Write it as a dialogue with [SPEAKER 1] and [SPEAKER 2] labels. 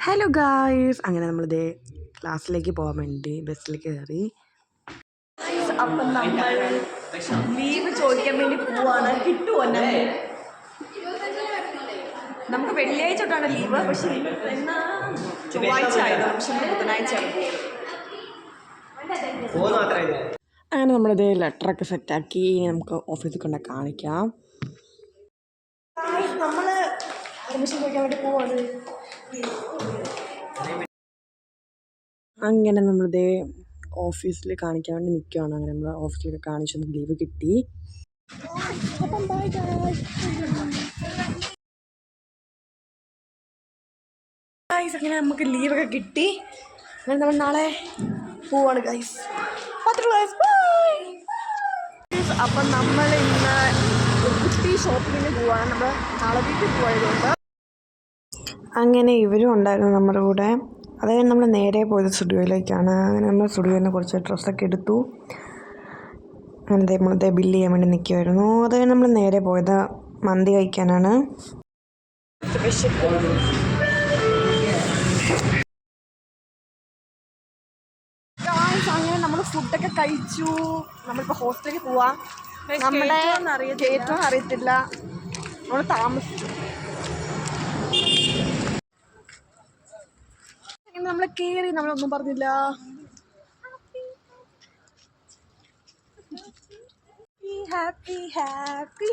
[SPEAKER 1] Hello guys, അങ്ങനെ നമ്മളിത് ക്ലാസ്സിലേക്ക് പോകാൻ വേണ്ടി ബസ്സിൽ കയറി.
[SPEAKER 2] അപ്പം നമ്മൾ ലീവ് ചോദിക്കാൻ വേണ്ടി പോവാണ്. കിട്ടുമോ? നമുക്ക് വെള്ളിയാഴ്ച തൊട്ടാണ് ലീവ്, പക്ഷെ എന്നാ ചൊവ്വാഴ്ച ആയതോ, പക്ഷെ ബുധനാഴ്ച.
[SPEAKER 1] അങ്ങനെ നമ്മളിത് ലെറ്ററൊക്കെ സെറ്റാക്കി നമുക്ക് ഓഫീസിൽ കൊണ്ട് കാണിക്കാം.
[SPEAKER 2] നമ്മൾ പെർമിഷൻ ചോദിക്കാൻ വേണ്ടി പോവാണ്.
[SPEAKER 1] അങ്ങനെ നമ്മളിത് ഓഫീസിൽ കാണിക്കാൻ വേണ്ടി നിൽക്കുകയാണ്. അങ്ങനെ നമ്മൾ ഓഫീസിലൊക്കെ കാണിച്ചു, നമുക്ക് ലീവ് കിട്ടി. അപ്പം ബൈ ഗൈസ്, അങ്ങനെ നമുക്ക് ലീവൊക്കെ കിട്ടി. അങ്ങനെ നമ്മൾ നാളെ പോവാണ് ഗൈസ്. അപ്പം നമ്മൾ ഇന്ന് കുട്ടി ഷോപ്പിങ്ങിന് പോവാണ്. നമ്മൾ നാളെ വീട്ടിൽ പോയതുകൊണ്ട് അങ്ങനെ ഇവരും ഉണ്ടായിരുന്നു നമ്മുടെ കൂടെ. അത് കഴിഞ്ഞ് നമ്മൾ നേരെ പോയത് സ്റ്റുഡിയോയിലേക്കാണ്. അങ്ങനെ നമ്മൾ സ്റ്റുഡിയോയിൽ നിന്ന് കുറച്ച് ഡ്രസ്സൊക്കെ എടുത്തു. അങ്ങനത്തെ നമ്മളത്തെ ബില്ല് ചെയ്യാൻ വേണ്ടി നിൽക്കുമായിരുന്നു. അത് കഴിഞ്ഞ് നമ്മൾ നേരെ പോയത് മന്തി കഴിക്കാനാണ്. അങ്ങനെ നമ്മൾ ഫുഡൊക്കെ കഴിച്ചു. നമ്മളിപ്പോൾ ഹോസ്റ്റലിൽ പോവാം. നമ്മളെ ഏറ്റവും അറിയത്തില്ല, നമ്മൾ താമസിച്ചു. നമ്മളെ കയറി, നമ്മളൊന്നും പറഞ്ഞില്ല. Happy happy